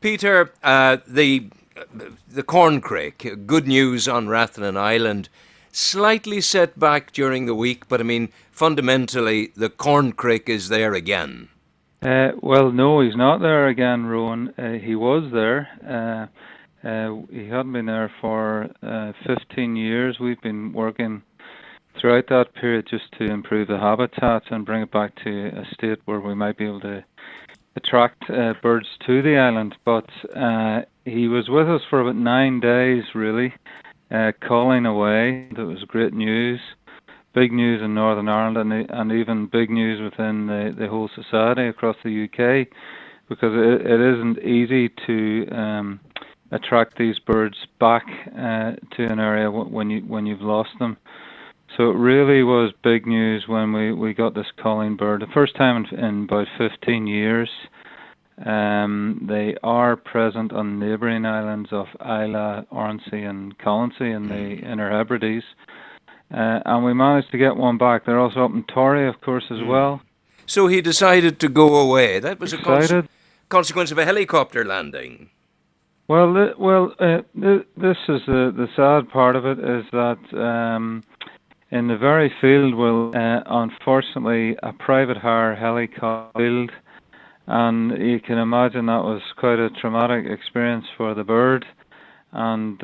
Peter, the corncrake, good news on Rathlin Island, slightly set back during the week, but I mean, fundamentally, the corncrake is there again. Well, no, he's not there again, Rowan. He was there. He hadn't been there for 15 years. We've been working throughout that period just to improve the habitat and bring it back to a state where we might be able to attract birds to the island. But he was with us for about 9 days, really, calling away. That was great news. Big news in Northern Ireland and even big news within the whole society across the UK, because it isn't easy to attract these birds back to an area when you've lost them. So it really was big news when we got this calling bird. The first time in about 15 years. They are present on neighbouring islands of Islay, Oronsay and Colonsay in the Inner Hebrides. And we managed to get one back. They're also up in Torrey, of course, as well. So he decided to go away. That was a consequence of a helicopter landing. Well, this is the sad part of it, is that in the very field, unfortunately, a private hire helicopter failed, and you can imagine that was quite a traumatic experience for the bird. And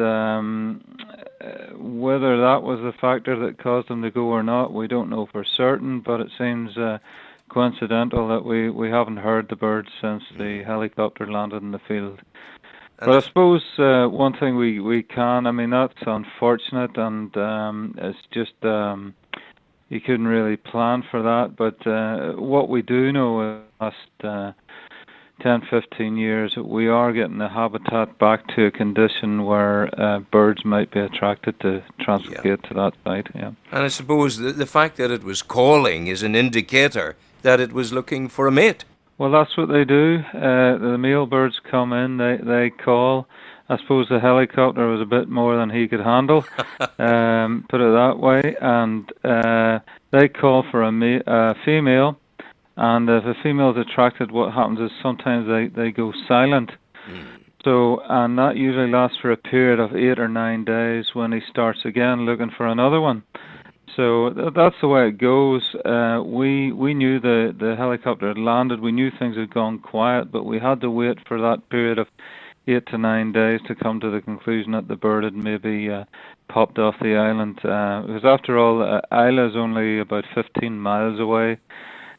whether that was the factor that caused them to go or not, we don't know for certain, but it seems coincidental that we haven't heard the bird since the helicopter landed in the field. But I suppose one thing we can, I mean, that's unfortunate, and it's just you couldn't really plan for that. But what we do know in the last 10, 15 years, we are getting the habitat back to a condition where birds might be attracted to translocate to that site. Yeah. And I suppose the fact that it was calling is an indicator that it was looking for a mate. Well, that's what they do. The male birds come in, they call. I suppose the helicopter was a bit more than he could handle, put it that way. And they call for a female. And if a female is attracted, what happens is sometimes they go silent. So, and that usually lasts for a period of 8 or 9 days when he starts again looking for another one. So that's the way it goes. We knew the helicopter had landed. We knew things had gone quiet, but we had to wait for that period of 8 to 9 days to come to the conclusion that the bird had maybe popped off the island. Because after all, Islay is only about 15 miles away.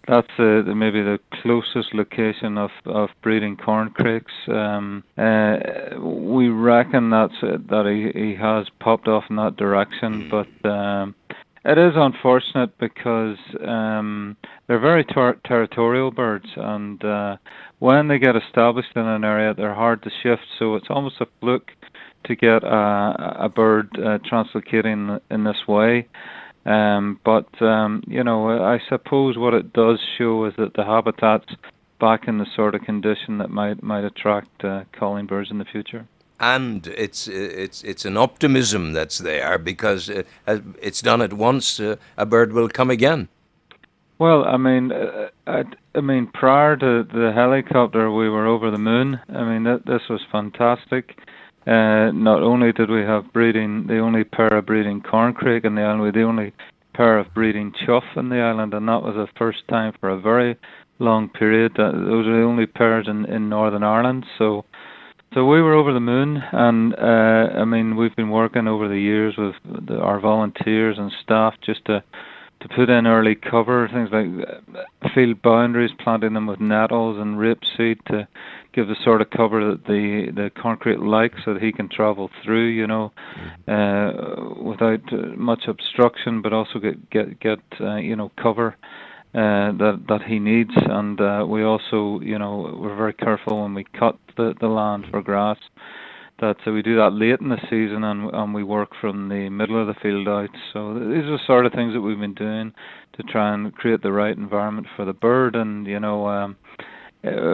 That's maybe the closest location of breeding corncrakes. We reckon that he has popped off in that direction, but it is unfortunate because they're very territorial birds, and when they get established in an area, they're hard to shift. So it's almost a fluke to get a bird translocating in this way. But I suppose what it does show is that the habitat's back in the sort of condition that might attract calling birds in the future. And it's an optimism that's there because it's done at once. A bird will come again. Well, I mean, prior to the helicopter, we were over the moon. I mean, this was fantastic. Not only did we have the only pair of breeding corncrake in the island, we had the only pair of breeding chough in the island, and that was the first time for a very long period. Those are the only pairs in Northern Ireland. So we were over the moon, and I mean, we've been working over the years with our volunteers and staff just to put in early cover, things like field boundaries, planting them with nettles and rapeseed to give the sort of cover that the corncrake likes, so that he can travel through, without much obstruction, but also get cover that he needs. And we also, we're very careful when we cut the land for grass. So we do that late in the season, and we work from the middle of the field out. So these are the sort of things that we've been doing to try and create the right environment for the bird. And it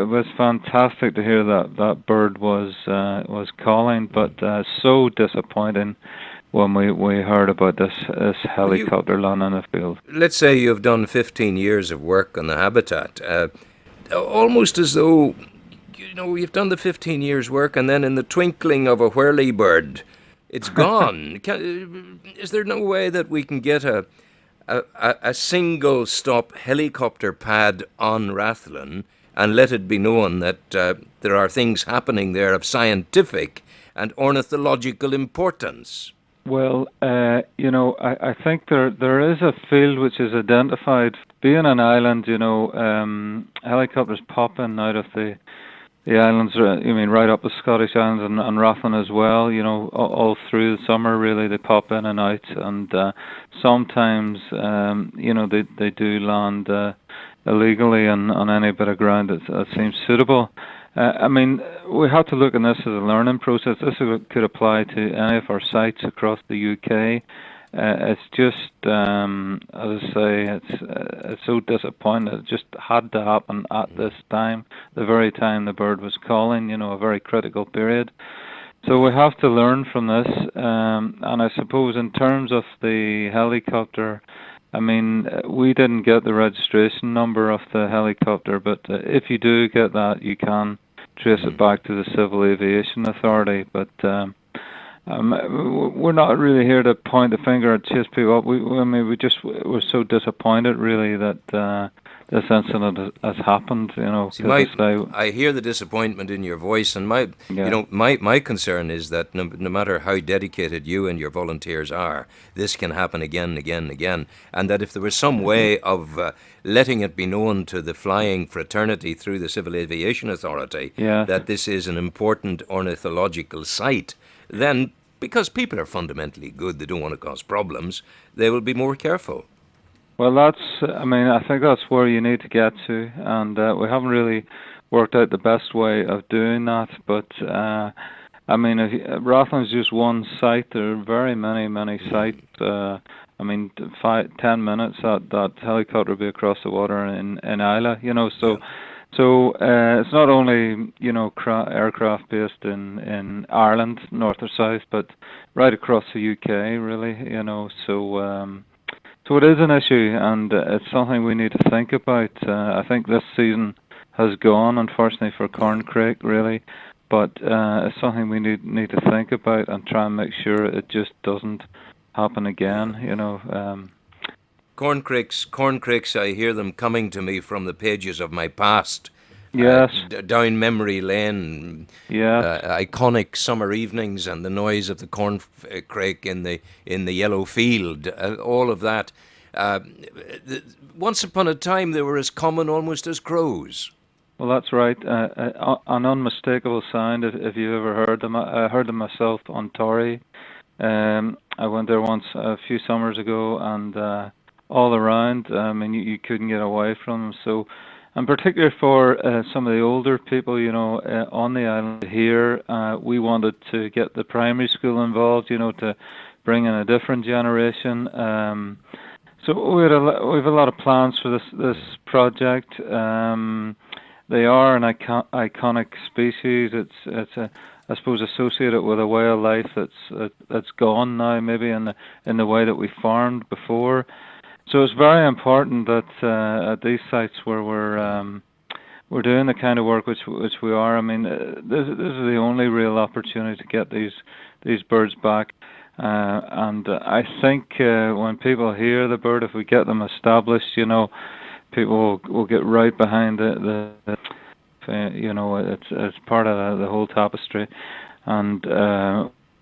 was fantastic to hear that bird was calling, but so disappointing when we heard about this helicopter landing in the field. Let's say you've done 15 years of work on the habitat, almost as though you've done the 15 years work, and then in the twinkling of a whirlybird, it's gone. Is there no way that we can get a single stop helicopter pad on Rathlin and let it be known that there are things happening there of scientific and ornithological importance? Well, I think there is a field which is identified. Being an island, helicopters pop in out of the islands. Right up the Scottish Islands and Rathlin as well. All through the summer, really, they pop in and out, and sometimes, they do land illegally on any bit of ground that seems suitable. We have to look at this as a learning process. This could apply to any of our sites across the UK. It's just, as I say, it's so disappointing. It just had to happen at this time, the very time the bird was calling. A very critical period. So we have to learn from this. And I suppose in terms of the helicopter, we didn't get the registration number of the helicopter, but if you do get that, you can trace it back to the Civil Aviation Authority. But we're not really here to point the finger and chase people up. We're so disappointed, really, that this incident has happened. See, I hear the disappointment in your voice, and my concern is that no matter how dedicated you and your volunteers are, this can happen again and again and again, and that if there was some way of letting it be known to the flying fraternity through the Civil Aviation Authority that this is an important ornithological site, then, because people are fundamentally good, they don't want to cause problems, they will be more careful. Well, I think that's where you need to get to, and we haven't really worked out the best way of doing that. But Rathlin's just one site. There are very many sites. 10 minutes that helicopter will be across the water in Islay. So it's not only aircraft based in Ireland, north or south, but right across the UK, really. So it is an issue, and it's something we need to think about. I think this season has gone, unfortunately, for Corncrake, really, but it's something we need to think about and try and make sure it just doesn't happen again. Corncrakes, I hear them coming to me from the pages of my past. Yes. Down memory lane. Yeah. Iconic summer evenings and the noise of the corncrake in the yellow field. All of that. Once upon a time, they were as common almost as crows. Well, that's right. An unmistakable sound. If you ever heard them, I heard them myself on Tory. I went there once a few summers ago, and all around, you couldn't get away from them. So. And particularly for some of the older people, on the island here, we wanted to get the primary school involved, to bring in a different generation. So we have a lot of plans for this project. They are an iconic species. It's I suppose associated with a way of life that's gone now, maybe in the way that we farmed before. So it's very important that at these sites where we're doing the kind of work which we are. This is the only real opportunity to get these birds back. And I think when people hear the bird, if we get them established, people will get right behind it. It's part of the whole tapestry, and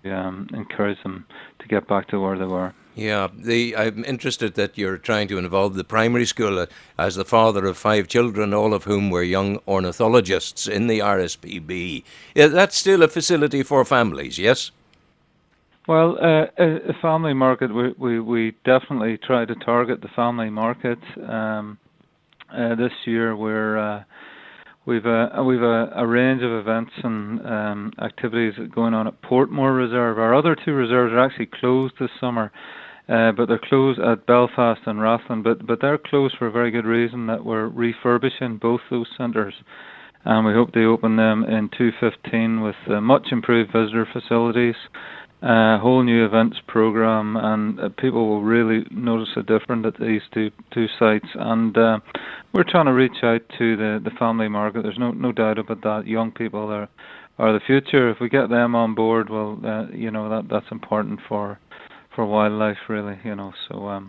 encourage them to get back to where they were. Yeah, I'm interested that you're trying to involve the primary school. As the father of 5 children, all of whom were young ornithologists in the RSPB. That's still a facility for families, yes? Well, a family market, we definitely try to target the family market. This year we've a range of events and activities going on at Portmore Reserve. Our other 2 reserves are actually closed this summer. But they're closed at Belfast and Rathlin, but they're closed for a very good reason, that we're refurbishing both those centres, and we hope to open them in 2015 with much improved visitor facilities, whole new events program, and people will really notice a difference at these two sites. And we're trying to reach out to the family market. There's no doubt about that. Young people are the future. If we get them on board, well, that's important for wildlife, really. So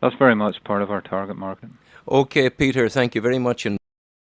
that's very much part of our target market. Okay, Peter, thank you very much.